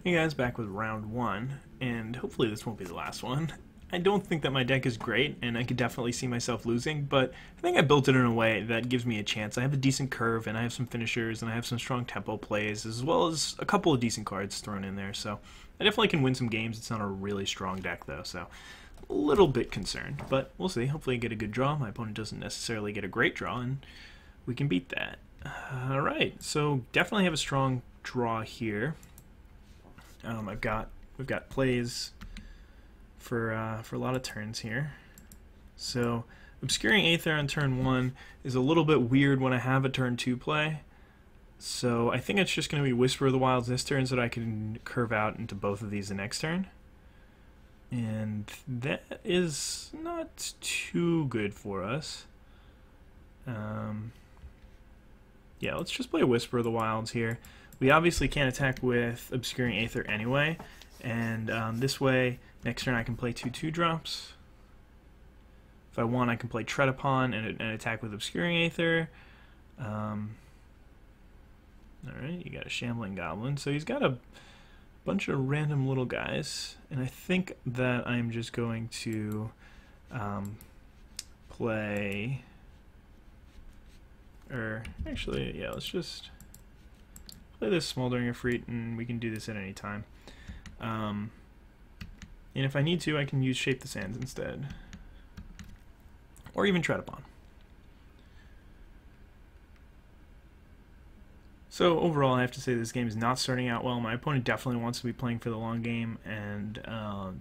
Hey guys, back with round one, and hopefully this won't be the last one. I don't think that my deck is great, and I could definitely see myself losing, but I think I built it in a way that gives me a chance. I have a decent curve, and I have some finishers, and I have some strong tempo plays, as well as a couple of decent cards thrown in there, so I definitely can win some games. It's not a really strong deck, though, so a little bit concerned, but we'll see. Hopefully I get a good draw. My opponent doesn't necessarily get a great draw, and we can beat that. Alright, so definitely have a strong draw here. We've got plays for a lot of turns here. So obscuring Aether on turn 1 is a little bit weird when I have a turn 2 play. So I think it's just going to be Whisper of the Wilds this turn so that I can curve out into both of these the next turn. And that is not too good for us. Yeah, let's just play Whisper of the Wilds here. We obviously can't attack with Obscuring Aether anyway, and this way, next turn I can play 2/2 drops. If I want, I can play Tread Upon and attack with Obscuring Aether. Alright, you got a Shambling Goblin, so he's got a bunch of random little guys, and I think that I'm just going to play... actually, yeah, let's just play this Smoldering Efreet, and we can do this at any time. And if I need to, I can use Shape the Sands instead. Or even Tread Upon. So overall, I have to say this game is not starting out well. My opponent definitely wants to be playing for the long game, and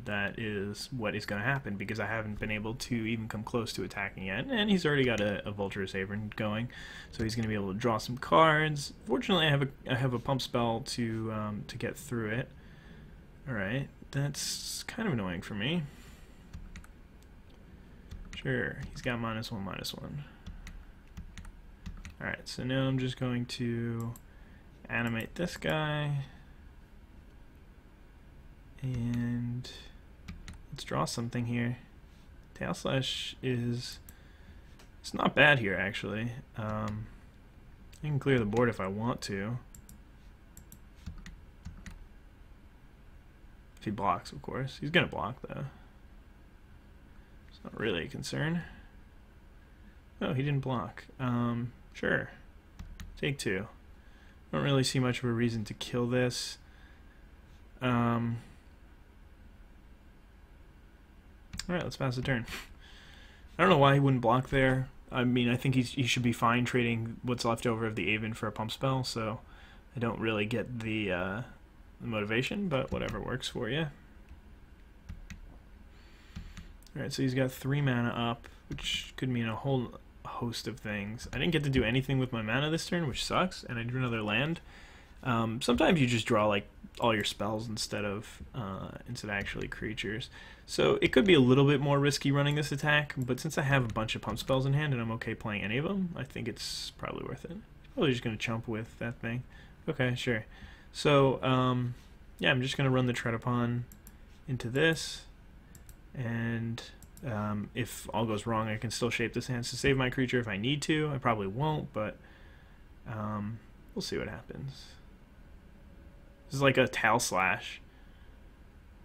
that is what is going to happen because I haven't been able to even come close to attacking yet. And he's already got a Vulturous Avern going, so he's going to be able to draw some cards. Fortunately, I have a pump spell to get through it. All right, that's kind of annoying for me. Sure, he's got -1/-1. Alright, so now I'm just going to animate this guy, and let's draw something here. Tail Slash it's not bad here, actually. I can clear the board if I want to. If he blocks, of course. He's gonna block, though. It's not really a concern. Oh, he didn't block. Sure. Take 2. Don't really see much of a reason to kill this. Alright, let's pass the turn. I don't know why he wouldn't block there. I mean, I think he should be fine trading what's left over of the Aven for a pump spell, so I don't really get the motivation, but whatever works for you. Alright, so he's got 3 mana up, which could mean a whole host of things. I didn't get to do anything with my mana this turn, which sucks, and I drew another land. Sometimes you just draw like all your spells instead of actually creatures. So it could be a little bit more risky running this attack, but since I have a bunch of pump spells in hand and I'm okay playing any of them, I think it's probably worth it. Probably just going to chump with that thing. Okay, sure. So, yeah, I'm just going to run the Tread Upon into this, and if all goes wrong, I can still Shape the Sands to save my creature if I need to. I probably won't, but we'll see what happens. This is like a Tail Slash.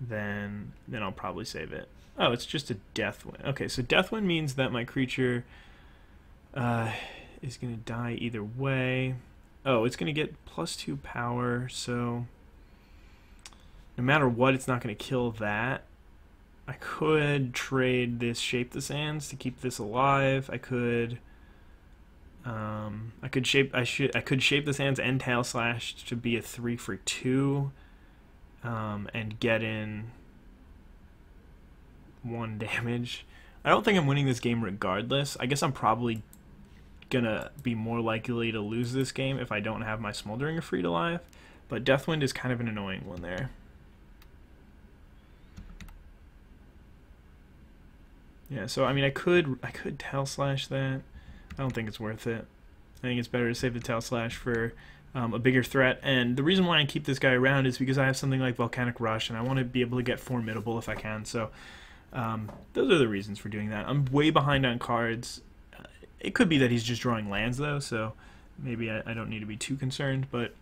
Then I'll probably save it. Oh, it's just a Deathwind. Okay, so Deathwind means that my creature is going to die either way. Oh, it's going to get +2 power, so no matter what, it's not going to kill that. I could trade this Shape the Sands to keep this alive. I could shape the Sands and Tail Slash to be a 3 for 2, and get in 1 damage. I don't think I'm winning this game regardless. I guess I'm probably gonna be more likely to lose this game if I don't have my Smoldering Efreet alive, but Deathwind is kind of an annoying one there. Yeah, so I mean, I could Tail Slash that. I don't think it's worth it. I think it's better to save the Tail Slash for a bigger threat. And the reason why I keep this guy around is because I have something like Volcanic Rush, and I want to be able to get Formidable if I can. So those are the reasons for doing that. I'm way behind on cards. It could be that he's just drawing lands, though, so maybe I don't need to be too concerned. But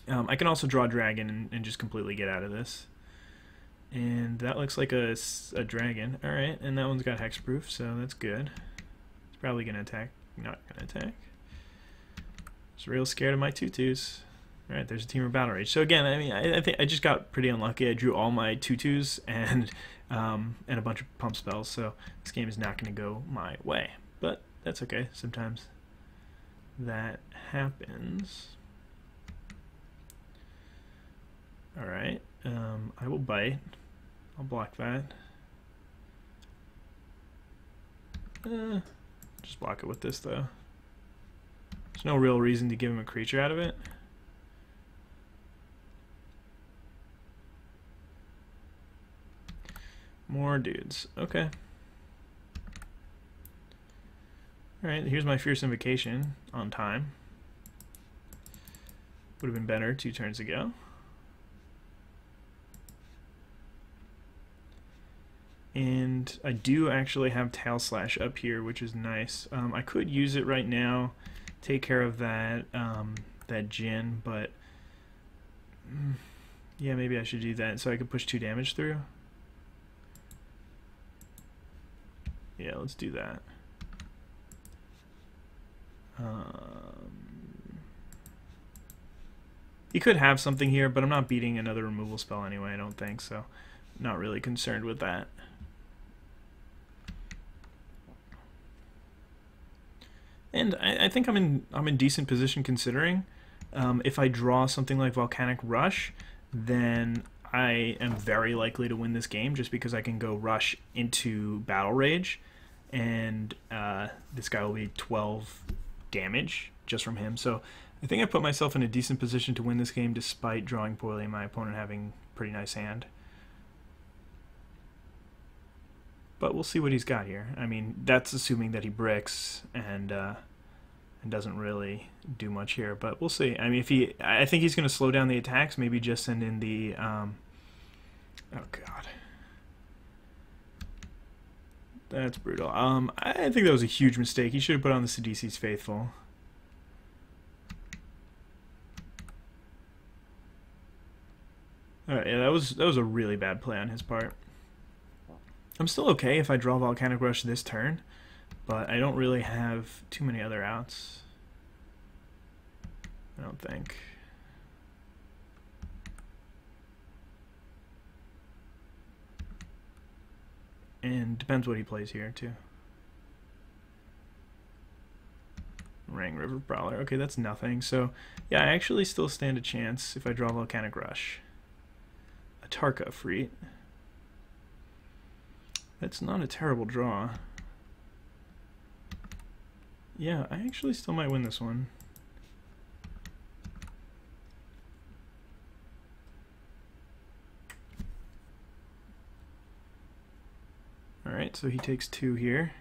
I can also draw a dragon and just completely get out of this. And that looks like a dragon. Alright, and that one's got hexproof, so that's good. It's probably going to attack. Not going to attack. Just real scared of my tutus. Alright, there's a Team of Battle Rage. So again, I mean, I think I just got pretty unlucky. I drew all my tutus and a bunch of pump spells, so this game is not going to go my way. But that's okay. Sometimes that happens. Alright, I will bite. I'll block that. Just block it with this, though. There's no real reason to give him a creature out of it. More dudes. Okay. Alright, here's my Fierce Invocation on time. Would have been better 2 turns ago. And I do actually have Tail Slash up here, which is nice. I could use it right now, take care of that that Djinn, but yeah, maybe I should do that so I could push 2 damage through. Yeah, let's do that. He could have something here, but I'm not beating another removal spell anyway, I don't think, so not really concerned with that. And I think I'm in decent position considering. If I draw something like Volcanic Rush, then I am very likely to win this game just because I can go Rush into Battle Rage, and this guy will be 12 damage just from him. So I think I put myself in a decent position to win this game despite drawing poorly and my opponent having a pretty nice hand. But we'll see what he's got here. I mean, that's assuming that he bricks and doesn't really do much here. But we'll see. I mean, I think he's going to slow down the attacks. Maybe just send in the. Oh God, that's brutal. I think that was a huge mistake. He should have put on the Sidisi's Faithful. All right, yeah, that was a really bad play on his part. I'm still okay if I draw Volcanic Rush this turn, but I don't really have too many other outs. I don't think. And depends what he plays here, too. Rang River Prowler. Okay, that's nothing. So, yeah, I actually still stand a chance if I draw Volcanic Rush. A Tarka Freet. That's not a terrible draw. Yeah, I actually still might win this one. Alright, so he takes 2 here.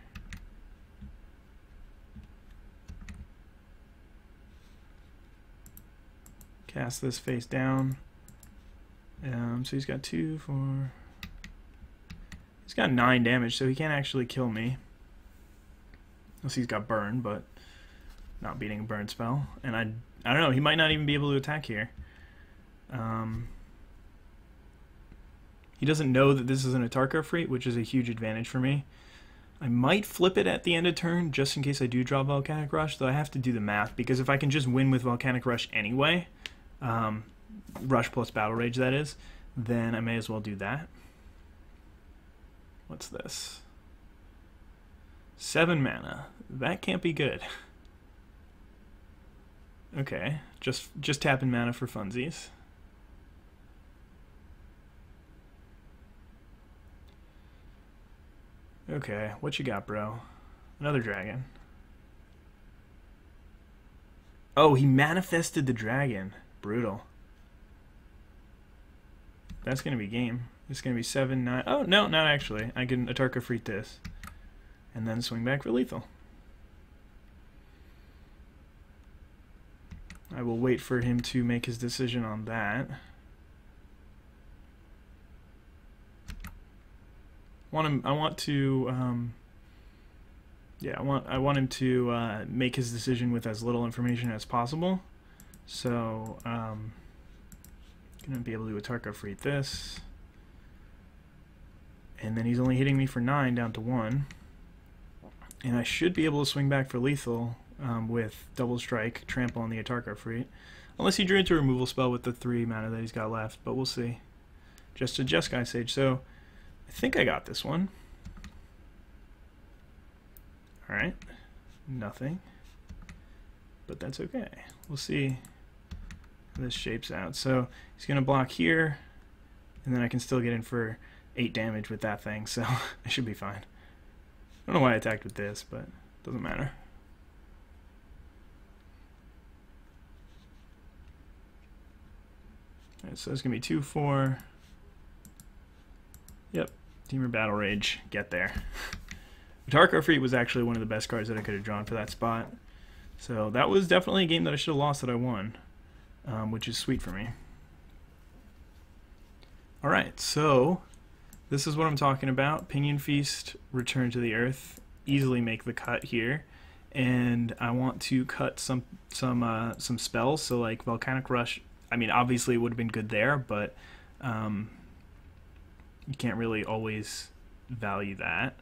Cast this face down. So he's got 2, 4... He's got 9 damage, so he can't actually kill me. Unless he's got burn, but not beating a burn spell. And I don't know, he might not even be able to attack here. He doesn't know that this isn't a Tarkir Freet, which is a huge advantage for me. I might flip it at the end of turn, just in case I do draw Volcanic Rush, though I have to do the math, because if I can just win with Volcanic Rush anyway, Rush plus Battle Rage that is, then I may as well do that. What's this? 7 mana. That can't be good. Okay, just tapping mana for funsies. Okay, what you got, bro? Another dragon. Oh, he manifested the dragon. Brutal. That's gonna be game. It's going to be 7, 9... Oh, no, not actually. I can Tarkir Freet this. And then swing back for lethal. I will wait for him to make his decision on that. I want him to make his decision with as little information as possible. So, Gonna be able to do a Tarkir for this. And then he's only hitting me for 9 down to 1. And I should be able to swing back for lethal with double strike, trample on the Tarkir Freet. Unless he drew into a removal spell with the 3 mana that he's got left, but we'll see. Just a Jeskai Sage, so I think I got this one. Alright, nothing. But that's okay. We'll see how this shapes out. So he's going to block here, and then I can still get in for 8 damage with that thing, so I should be fine. I don't know why I attacked with this, but it doesn't matter. Alright, so it's going to be 2-4. Yep, Temur Battle Rage, get there. Tarkir Freet was actually one of the best cards that I could have drawn for that spot. So that was definitely a game that I should have lost that I won, which is sweet for me. Alright, so this is what I'm talking about. Pinion Feast, Return to the Earth, easily make the cut here. And I want to cut some spells, so like Volcanic Rush. I mean, obviously it would have been good there, but you can't really always value that.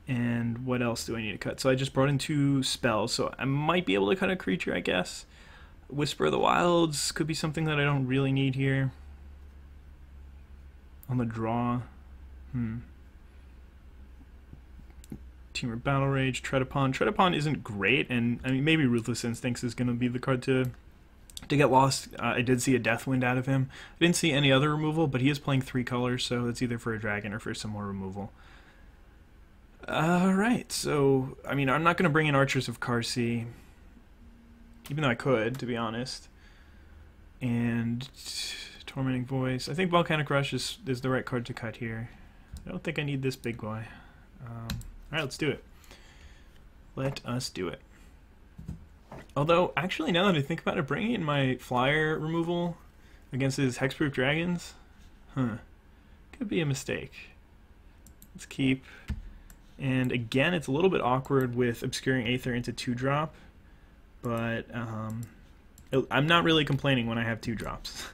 And what else do I need to cut? So I just brought in 2 spells, so I might be able to cut a creature, I guess. Whisper of the Wilds could be something that I don't really need here. On the draw. Temur Battle Rage, Tread Upon. Tread Upon isn't great, and I mean maybe Ruthless Instincts is going to be the card to get lost. I did see a Deathwind out of him. I didn't see any other removal, but he is playing 3 colors, so it's either for a dragon or for some more removal. Alright, so, I mean, I'm not going to bring in Archers of Karsi, even though I could, to be honest. And Tormenting Voice. I think Volcanic Rush is the right card to cut here. I don't think I need this big boy. Alright, let's do it. Let us do it. Although, actually, now that I think about it, bringing in my flyer removal against his Hexproof Dragons, could be a mistake. Let's keep. And again, it's a little bit awkward with Obscuring Aether into 2-drop, but I'm not really complaining when I have 2 drops.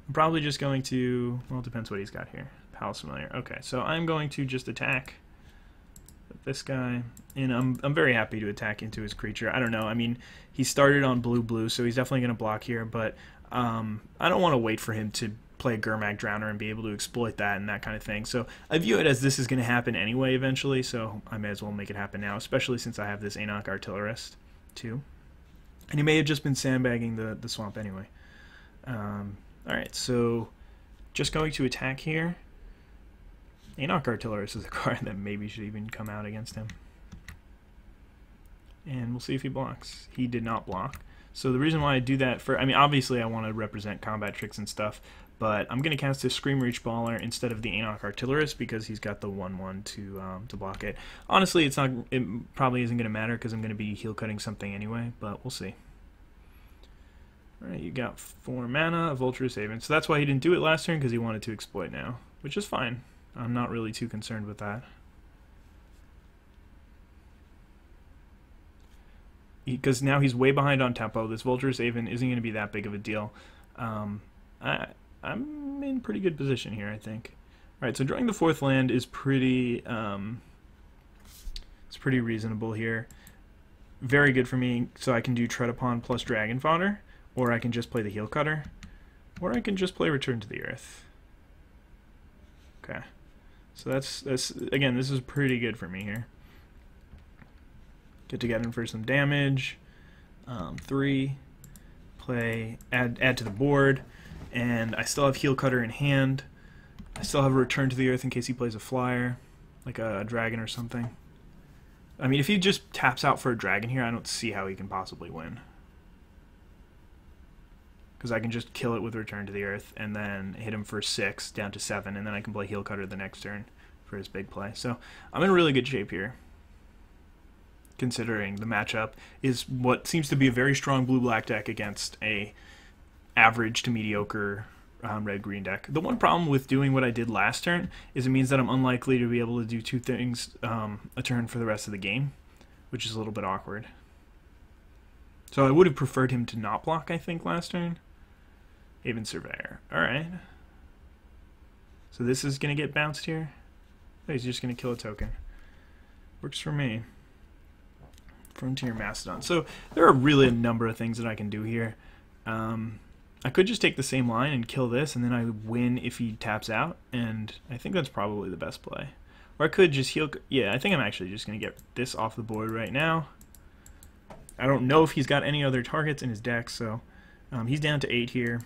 I'm probably just going to, well, it depends what he's got here. Palace Familiar. Okay, so I'm going to just attack this guy, and I'm very happy to attack into his creature. I don't know, I mean, he started on blue, so he's definitely going to block here, but I don't want to wait for him to play Gurmag Drowner and be able to exploit that and that kind of thing. So I view it as this is going to happen anyway eventually, so I may as well make it happen now, especially since I have this Anok Artillerist too. And he may have just been sandbagging the swamp anyway. Alright, so just going to attack here. Anok Artillerist is a card that maybe should even come out against him. And we'll see if he blocks. He did not block. So the reason why I do that, I mean, obviously I want to represent combat tricks and stuff, but I'm going to cast his Scream Reach Baller instead of the Anok Artillerist because he's got the 1/1 to block it. Honestly, it probably isn't going to matter because I'm going to be heal cutting something anyway, but we'll see. Alright, you got 4 mana, a Vulturous Haven. So that's why he didn't do it last turn, because he wanted to exploit now, which is fine. I'm not really too concerned with that. Because now he's way behind on tempo. This Vulturous Haven isn't going to be that big of a deal. I'm in pretty good position here, I think. Alright, so drawing the 4th land is pretty it's pretty reasonable here. Very good for me, so I can do Tread Upon plus Dragon Fodder, or I can just play the Heel Cutter, or I can just play Return to the Earth. Okay. So that's again, this is pretty good for me here. Get in for some damage. 3. Play, add to the board, and I still have Heel Cutter in hand. I still have a Return to the Earth in case he plays a flyer, like a dragon or something. I mean, if he just taps out for a dragon here, I don't see how he can possibly win. Because I can just kill it with Return to the Earth and then hit him for 6 down to 7, and then I can play Heel Cutter the next turn for his big play. So I'm in really good shape here, considering the matchup is what seems to be a very strong blue-black deck against a average to mediocre red-green deck. The one problem with doing what I did last turn is it means that I'm unlikely to be able to do 2 things a turn for the rest of the game, which is a little bit awkward. So I would have preferred him to not block, I think, last turn. Haven Surveyor. Alright. So this is going to get bounced here. Oh, he's just going to kill a token. Works for me. Frontier Mastodon. So there are really a number of things that I can do here. I could just take the same line and kill this, and then I win if he taps out, and I think that's probably the best play. Or I could just heal... Yeah, I think I'm actually just going to get this off the board right now. I don't know if he's got any other targets in his deck, so he's down to 8 here.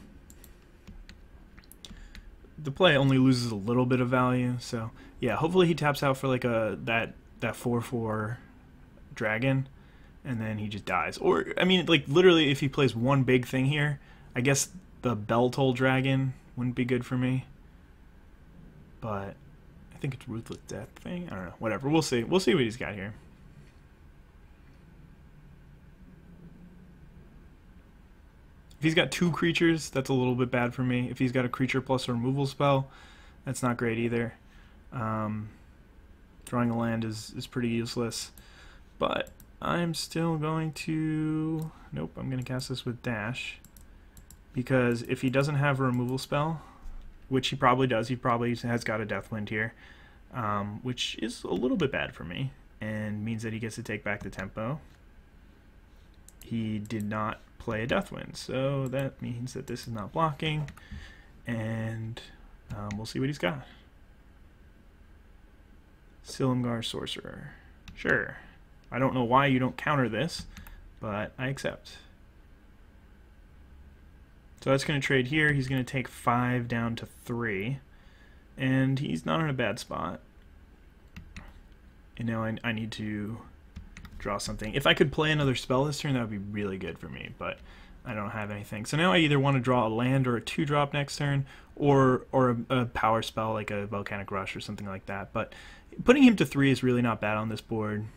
The play only loses a little bit of value, so yeah, hopefully he taps out for like that 4/4 dragon, and then he just dies. Or, I mean, like, literally, if he plays one big thing here, I guess the Bell Toll Dragon wouldn't be good for me. But I think it's Ruthless Death thing. I don't know. Whatever. We'll see. We'll see what he's got here. If he's got 2 creatures, that's a little bit bad for me. If he's got a creature plus a removal spell, that's not great either. Drawing a land is pretty useless. But I'm still going to... Nope, I'm going to cast this with Dash. Because if he doesn't have a removal spell, which he probably does, he probably has got a Deathwind here, which is a little bit bad for me, and means that he gets to take back the tempo. He did not play a Deathwind, so that means that this is not blocking, and we'll see what he's got. Silumgar Sorcerer. Sure. I don't know why you don't counter this, but I accept. So that's going to trade here. He's going to take 5 down to 3, and he's not in a bad spot. And now I need to draw something. If I could play another spell this turn, that would be really good for me, but I don't have anything. So now I either want to draw a land or a 2-drop next turn, or a power spell like a Volcanic Rush or something like that. But putting him to 3 is really not bad on this board,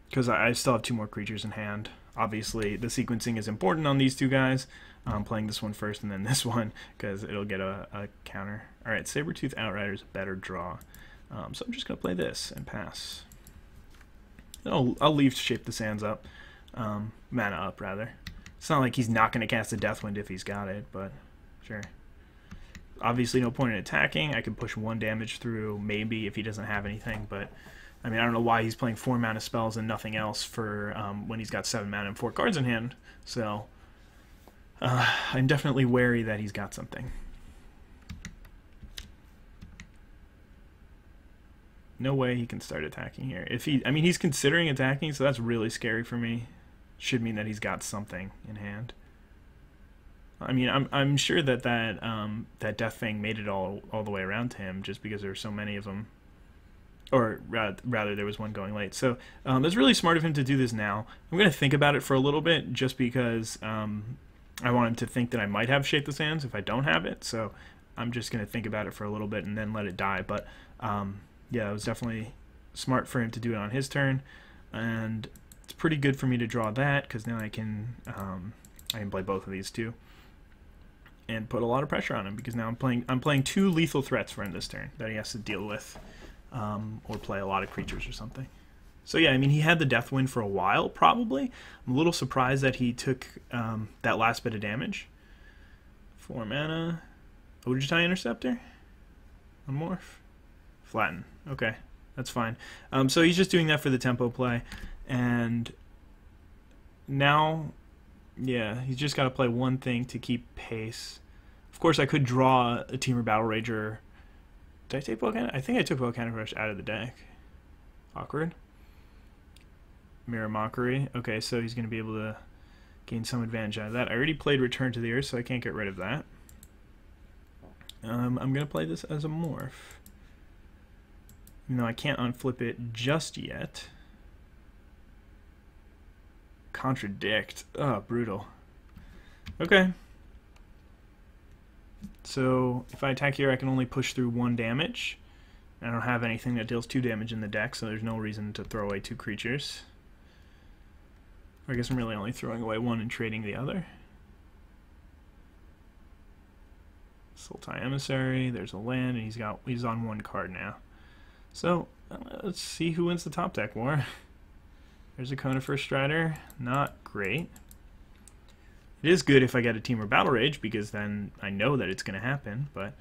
because I still have 2 more creatures in hand. Obviously, the sequencing is important on these 2 guys. I'm playing this one first and then this one, because it'll get a counter. Alright, Sabertooth Outrider is a better draw. So I'm just going to play this and pass. I'll leave Shape the Sands up. Mana up, rather. It's not like he's not going to cast a Deathwind if he's got it, but sure. Obviously, no point in attacking. I could push 1 damage through, maybe, if he doesn't have anything, but... I mean, I don't know why he's playing 4 mana spells and nothing else for when he's got 7 mana and 4 cards in hand. So, I'm definitely wary that he's got something. No way he can start attacking here. I mean, he's considering attacking, so that's really scary for me. Should mean that he's got something in hand. I mean, I'm sure that Death Fang made it all the way around to him, just because there are so many of them. Or rather, there was one going late. So it's really smart of him to do this now. I'm going to think about it for a little bit, just because I want him to think that I might have Shape the Sands if I don't have it. So I'm just going to think about it for a little bit and then let it die. But yeah, it was definitely smart for him to do it on his turn. And it's pretty good for me to draw that, because now I can play both of these too. And put a lot of pressure on him, because now I'm playing 2 lethal threats for him this turn that he has to deal with. Or play a lot of creatures or something. So yeah, I mean, he had the Deathwind for a while, probably. I'm a little surprised that he took that last bit of damage. 4 mana. Ojtai Interceptor? Unmorph? Flatten. Okay, that's fine. So he's just doing that for the tempo play. And now, yeah, he's just got to play 1 thing to keep pace. Of course, I could draw a Temur Battle Rager. Did I take Volcanic? I think I took Volcanic Rush out of the deck. Awkward. Mirror Mockery. Okay, so he's going to be able to gain some advantage out of that. I already played Return to the Earth, so I can't get rid of that. I'm going to play this as a morph. Even though I can't unflip it just yet. Contradict. Oh, brutal. Okay. So if I attack here, I can only push through 1 damage. I don't have anything that deals 2 damage in the deck, so there's no reason to throw away 2 creatures. Or I guess I'm really only throwing away 1 and trading the other. Sultai Emissary, there's a land, and he's on 1 card now. So let's see who wins the top deck war. There's a Conifer Strider, not great. It is good if I get a Temur Battle Rage, because then I know that it's going to happen, but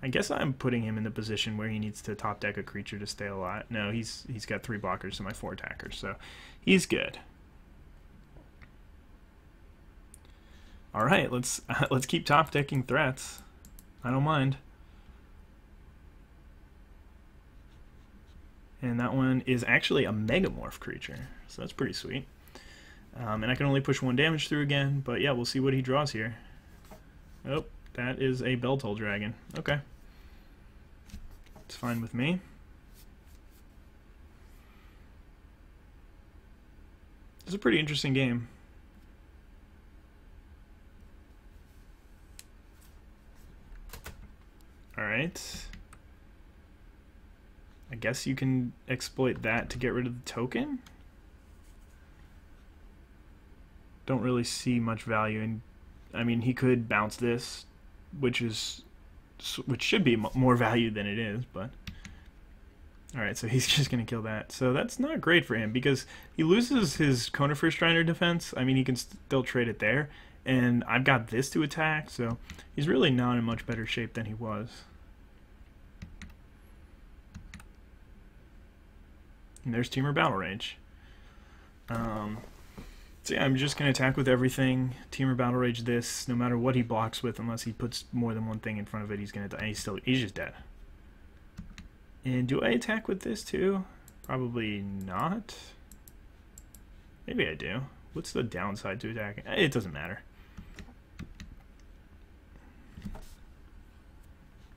I guess I'm putting him in the position where he needs to top deck a creature to stay alive. No, he's got 3 blockers to my 4 attackers, so he's good. All right, let's keep top decking threats. I don't mind. And that one is actually a Megamorph creature, so that's pretty sweet. And I can only push 1 damage through again, but yeah, we'll see what he draws here. Oh, that is a Belltoll Dragon. Okay. It's fine with me. It's a pretty interesting game. Alright. I guess you can exploit that to get rid of the token? Don't really see much value in... I mean, he could bounce this, which should be more value than it is, but... Alright, so he's just going to kill that. So that's not great for him, because he loses his Conifer Strider defense. I mean, he can still trade it there, and I've got this to attack, so he's really not in much better shape than he was. And there's Temur Battle Rage. So yeah, I'm just going to attack with everything. Temur Battle Rage this, no matter what he blocks with, unless he puts more than one thing in front of it, he's going to die. He's just dead. And do I attack with this too? Probably not. Maybe I do. What's the downside to attacking? It doesn't matter.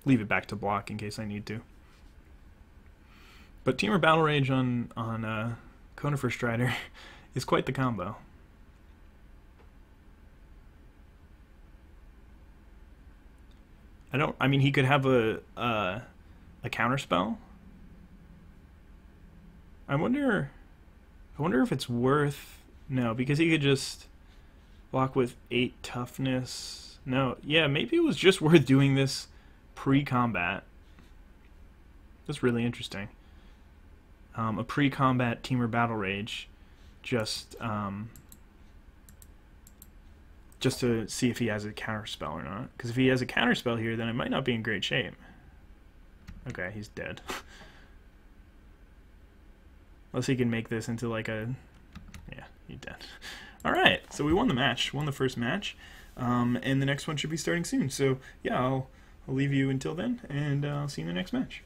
Leave it back to block in case I need to. But Temur Battle Rage on Conifer Strider is quite the combo. I mean, he could have a counter spell. I wonder if it's worth... No, because he could just block with 8 toughness. No, yeah, maybe it was just worth doing this pre-combat. That's really interesting. A pre-combat Temur Battle Rage, just to see if he has a counter spell or not. Because if he has a counter spell here, then I might not be in great shape. Okay, he's dead. Unless he can make this into like a... Yeah, he's dead. Alright, so we won the match. Won the first match. And the next one should be starting soon. So, yeah, I'll leave you until then, and I'll see you in the next match.